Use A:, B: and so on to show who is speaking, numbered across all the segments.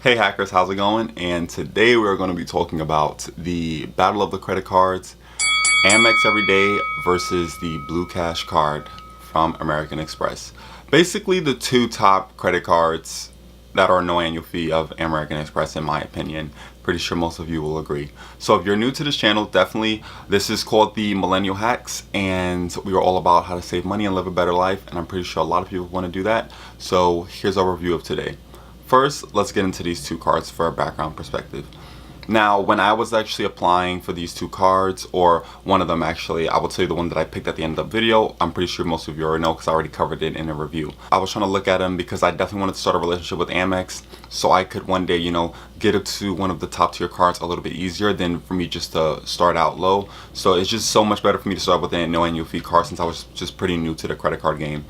A: Hey hackers, how's it going? And today we're going to be talking about the battle of the credit cards, Amex Everyday versus the Blue Cash card from American Express. Basically the two top credit cards that are no annual fee of American Express, in my opinion. Pretty sure most of you will agree. So if you're new to this channel, definitely, this is called the Millennial Hacks, and we are all about how to save money and live a better life, and I'm pretty sure a lot of people want to do that. So here's our review of today. First, let's get into these two cards for a background perspective. Now, when I was actually applying for these two cards, or one of them actually, I will tell you the one that I picked at the end of the video. I'm pretty sure most of you already know because I already covered it in a review. I was trying to look at them because I definitely wanted to start a relationship with Amex so I could one day, you know, get it to one of the top tier cards a little bit easier than for me just to start out low. So it's just so much better for me to start with a no annual fee card since I was just pretty new to the credit card game.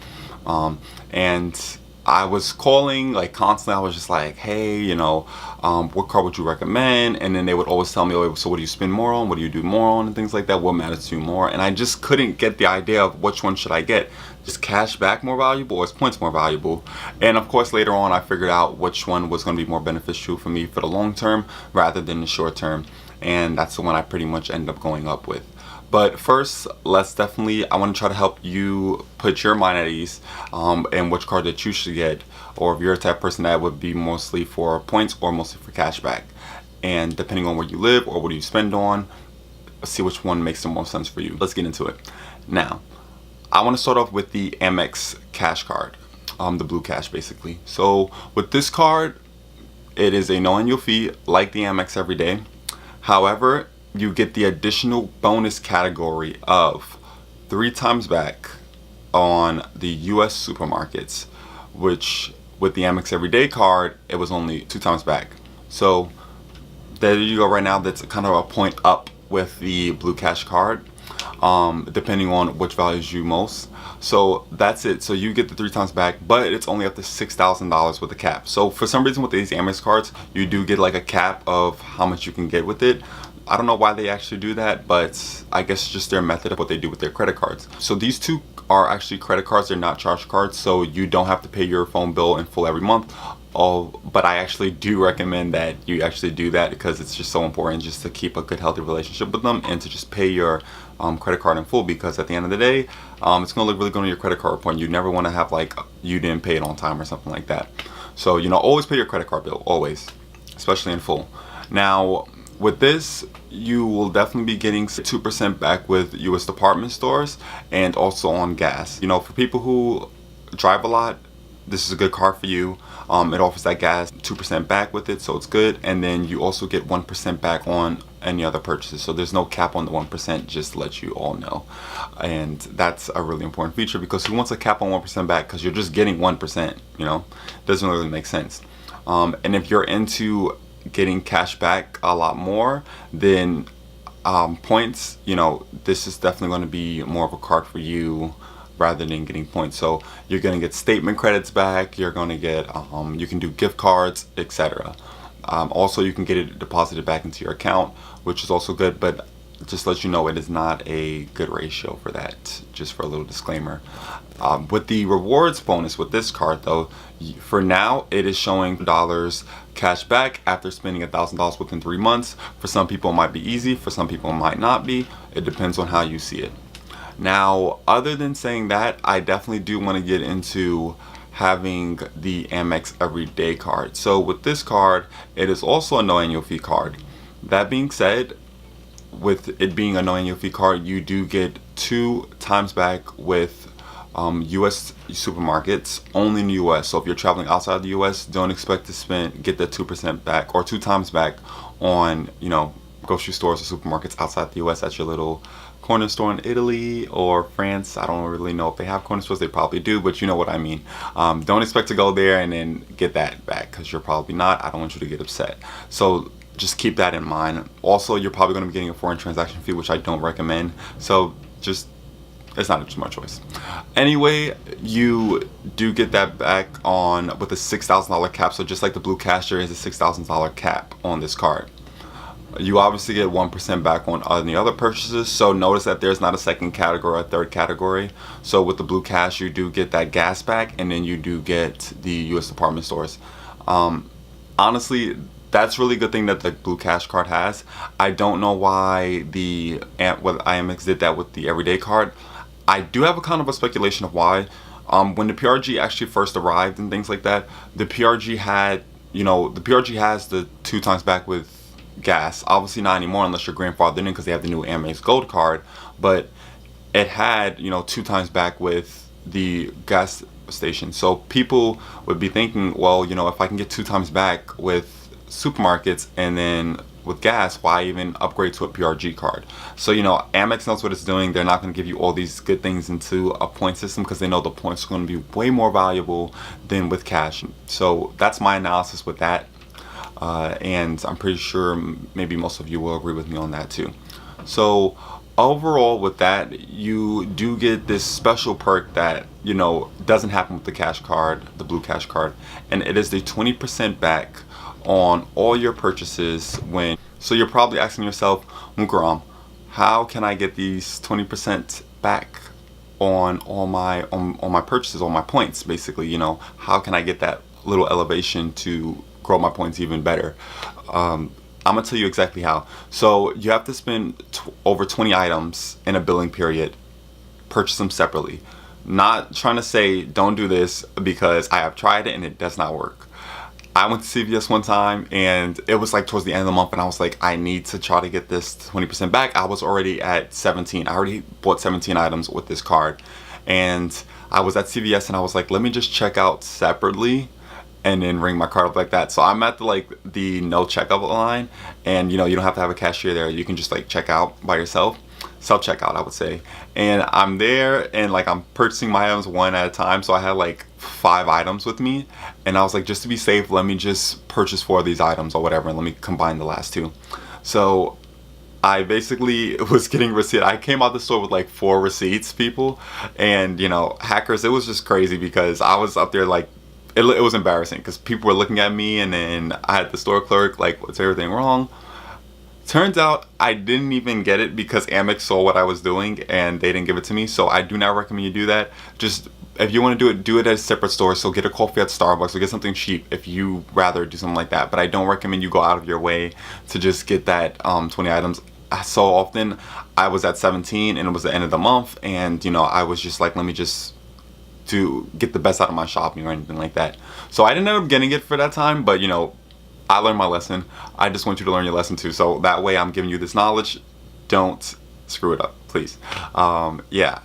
A: And I was calling like constantly. I was just like, hey, you know, what card would you recommend? And then they would always tell me, oh, so what do you spend more on? What do you do more on? And things like that. What matters to you more? And I just couldn't get the idea of which one should I get. Is cash back more valuable or is points more valuable? And of course, later on, I figured out which one was going to be more beneficial for me for the long term rather than the short term. And that's the one I pretty much ended up going up with. But first, I want to try to help you put your mind at ease and which card that you should get, or if you're a type of person that would be mostly for points or mostly for cash back. And depending on where you live or what do you spend on, see which one makes the most sense for you. Let's get into it. Now, I want to start off with the Amex cash card, the Blue Cash basically. So with this card, it is a no annual fee like the Amex Everyday. However, you get the additional bonus category of 3 times back on the US supermarkets, which with the Amex Everyday card, it was only 2 times back. So there you go. Right now, that's kind of a point up with the Blue Cash card, depending on which values you most. So that's it. So you get the 3 times back, but it's only up to $6,000 with a cap. So for some reason with these Amex cards, you do get like a cap of how much you can get with it. I don't know why they actually do that, but I guess it's just their method of what they do with their credit cards. So these two are actually credit cards, they're not charge cards, so you don't have to pay your phone bill in full every month. But I actually do recommend that you actually do that because it's just so important just to keep a good healthy relationship with them and to just pay your credit card in full, because at the end of the day, it's gonna look really good on your credit card report. You never wanna have like you didn't pay it on time or something like that. So, you know, always pay your credit card bill, always, especially in full. Now, with this, you will definitely be getting 2% back with US department stores and also on gas. You know, for people who drive a lot, this is a good card for you. It offers that gas 2% back with it, so it's good. And then you also get 1% back on any other purchases. So there's no cap on the 1%, just to let you all know. And that's a really important feature, because who wants a cap on 1% back? Because you're just getting 1%, you know? Doesn't really make sense. And if you're into getting cash back a lot more than points, you know, this is definitely going to be more of a card for you rather than getting points. So you're going to get statement credits back, you're going to get you can do gift cards, etc. Also, you can get it deposited back into your account, which is also good, but just to let you know, it is not a good ratio for that, just for a little disclaimer. With the rewards bonus with this card though, for now it is showing dollars cash back after spending $1,000 within 3 months. For some people it might be easy, for some people it might not be. It depends on how you see it. Now, other than saying that, I definitely do want to get into having the Amex Everyday card. So with this card, it is also a no annual fee card. That being said, with it being a no annual fee card, you do get 2 times back with US supermarkets, only in the US. So if you're traveling outside the US, don't expect to get the 2% back or 2 times back on, you know, grocery stores or supermarkets outside the US at your little corner store in Italy or France. I don't really know if they have corner stores. They probably do, but you know what I mean. Don't expect to go there and then get that back, because you're probably not. I don't want you to get upset. So just keep that in mind. Also, you're probably going to be getting a foreign transaction fee, which I don't recommend. So just, it's not a smart choice. Anyway, you do get that back on with a $6,000 cap. So just like the Blue Cash, there is a $6,000 cap on this card. You obviously get 1% back on any other purchases. So notice that there's not a second category or a third category. So with the Blue Cash, you do get that gas back, and then you do get the US department stores. honestly, that's really good thing that the Blue Cash card has. I don't know why what Amex did that with the everyday card. I do have a kind of a speculation of why. When the PRG actually first arrived and things like that, the PRG had, the PRG has the 2 times back with gas. Obviously not anymore unless you're grandfathered in because they have the new Amex Gold card. But it had, 2 times back with the gas station. So people would be thinking, well, if I can get 2 times back with supermarkets and then with gas, why even upgrade to a PRG card? So Amex knows what it's doing. They're not going to give you all these good things into a point system because they know the points are going to be way more valuable than with cash. So that's my analysis with that, and I'm pretty sure maybe most of you will agree with me on that too. So overall with that, you do get this special perk that doesn't happen with the cash card, the Blue Cash card, and it is the 20% back on all your purchases. So you're probably asking yourself, Mukram, how can I get these 20% back on all my on my purchases, on my points, basically? How can I get that little elevation to grow my points even better? I'm gonna tell you exactly how. So you have to spend over 20 items in a billing period, purchase them separately. Not trying to say don't do this, because I have tried it and it does not work. I went to CVS one time and it was like towards the end of the month, and I was like, I need to try to get this 20% back. I was already at 17. I already bought 17 items with this card, and I was at CVS and I was like, let me just check out separately and then ring my card up like that. So I'm at the no checkout line, and you don't have to have a cashier there. You can just check out by yourself. Self-checkout, I would say. And I'm there and I'm purchasing my items one at a time. So I had 5 items with me, and I was like, just to be safe, let me just purchase 4 of these items or whatever, and let me combine the last 2. So I basically was getting receipt. I came out the store with 4 receipts, people, and hackers, it was just crazy because I was up there it was embarrassing because people were looking at me, and then I had the store clerk what's everything wrong? Turns out I didn't even get it because Amex saw what I was doing and they didn't give it to me. So I do not recommend you do that. Just if you want to do it at a separate store. So get a coffee at Starbucks or get something cheap if you rather do something like that. But I don't recommend you go out of your way to just get that 20 items. So often I was at 17 and it was the end of the month, and I was just let me just get the best out of my shopping or anything like that. So I didn't end up getting it for that time, but I learned my lesson. I just want you to learn your lesson too. So that way I'm giving you this knowledge. Don't screw it up, please. Yeah,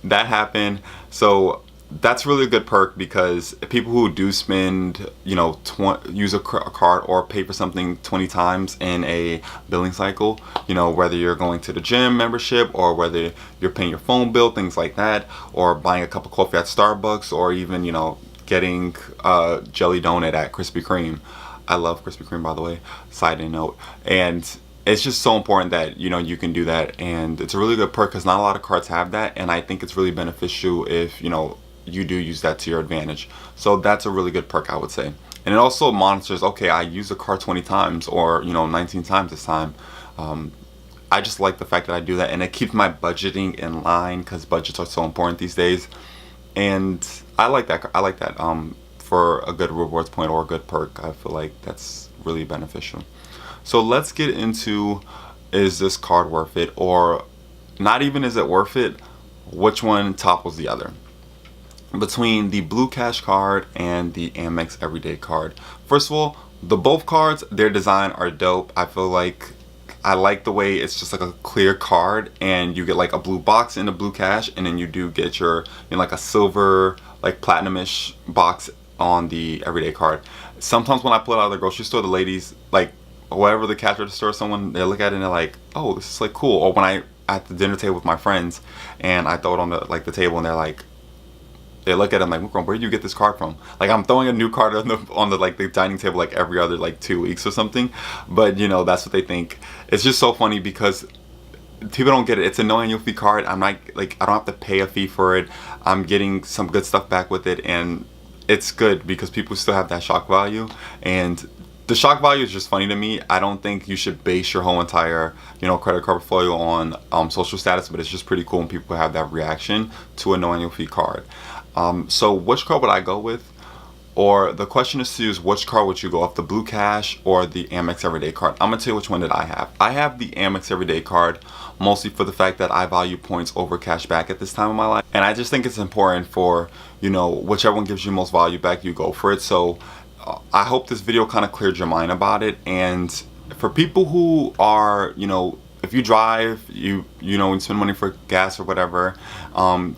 A: that happened. So that's really a good perk, because people who do spend, use a card or pay for something 20 times in a billing cycle, whether you're going to the gym membership or whether you're paying your phone bill, things like that, or buying a cup of coffee at Starbucks, or even, getting a jelly donut at Krispy Kreme. I love Krispy Kreme, by the way, side note. And it's just so important that you can do that, and it's a really good perk because not a lot of cards have that, and I think it's really beneficial if you do use that to your advantage. So that's a really good perk, I would say. And it also monitors, okay, I used a card 20 times or 19 times this time. I just like the fact that I do that, and it keeps my budgeting in line because budgets are so important these days. And I like that. For a good rewards point or a good perk, I feel like that's really beneficial. So let's get into, is this card worth it, or not even is it worth it? Which one topples the other? Between the Blue Cash card and the Amex Everyday card. First of all, both cards, their design are dope. I feel like I like the way it's just a clear card, and you get a blue box in the Blue Cash, and then you do get your a silver platinum-ish box on the Everyday card. Sometimes when I pull it out of the grocery store, the ladies, whatever the cash register or someone, they look at it and they're like, oh, this is cool. Or when I at the dinner table with my friends and I throw it on the table, and they look at it and where did you get this card from? I'm throwing a new card on the dining table every other 2 weeks or something. But that's what they think. It's just so funny because people don't get it. It's a no annual fee card. I'm not I don't have to pay a fee for it. I'm getting some good stuff back with it, and it's good because people still have that shock value, and the shock value is just funny to me. I don't think you should base your whole entire credit card portfolio on social status, but it's just pretty cool when people have that reaction to a no annual fee card. So which card would I go with? or the question is to use which card would you go off, the Blue Cash or the Amex Everyday card. I'm gonna tell you which one that I have. I have the Amex Everyday card mostly for the fact that I value points over cash back at this time in my life, and I just think it's important for, you know, whichever one gives you most value back, you go for it. So I hope this video kind of cleared your mind about it. And for people who are, you know, if you drive, you know, and spend money for gas or whatever,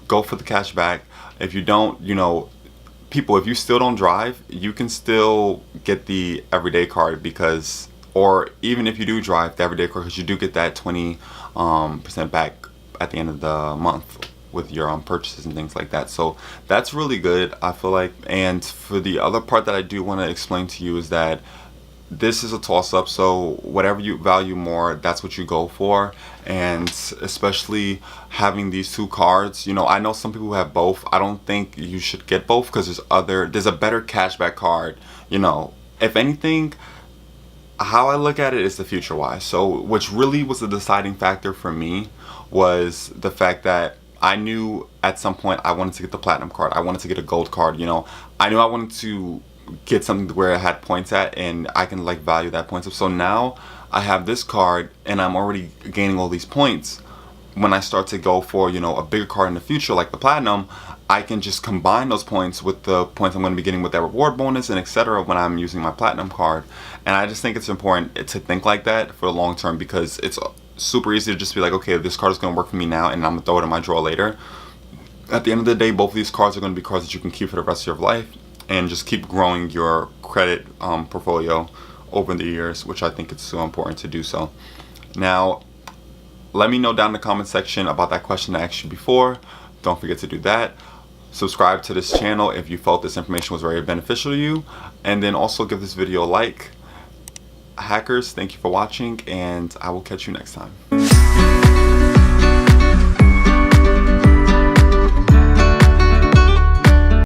A: go for the cash back. If you don't, you know, people, if you still don't drive, you can still get the everyday card, because, or even if you do drive, the everyday card, because you do get that 20% back at the end of the month with your purchases and things like that. So that's really good, I feel like. And for the other part that I do want to explain to you is that this is a toss-up, so whatever you value more, that's what you go for. And especially having these two cards, you know, I know some people who have both. I don't think you should get both, because there's a better cashback card. You know, if anything, how I look at it is the future wise. So which really was the deciding factor for me was the fact that I knew at some point I wanted to get the platinum card, I wanted to get a gold card. You know, I knew I wanted to get something where I had points at, and I can like value that points up. So now I have this card and I'm already gaining all these points. When I start to go for, you know, a bigger card in the future like the platinum, I can just combine those points with the points I'm going to be getting with that reward bonus and etc. when I'm using my platinum card. And I just think it's important to think like that for the long term, because it's super easy to just be like, okay, this card is going to work for me now and I'm going to throw it in my drawer later. At the end of the day, both of these cards are going to be cards that you can keep for the rest of your life and just keep growing your credit portfolio over the years, which I think it's so important to do so. Now, let me know down in the comment section about that question I asked you before. Don't forget to do that. Subscribe to this channel if you felt this information was very beneficial to you, and then also give this video a like. Hackers, thank you for watching, and I will catch you next time.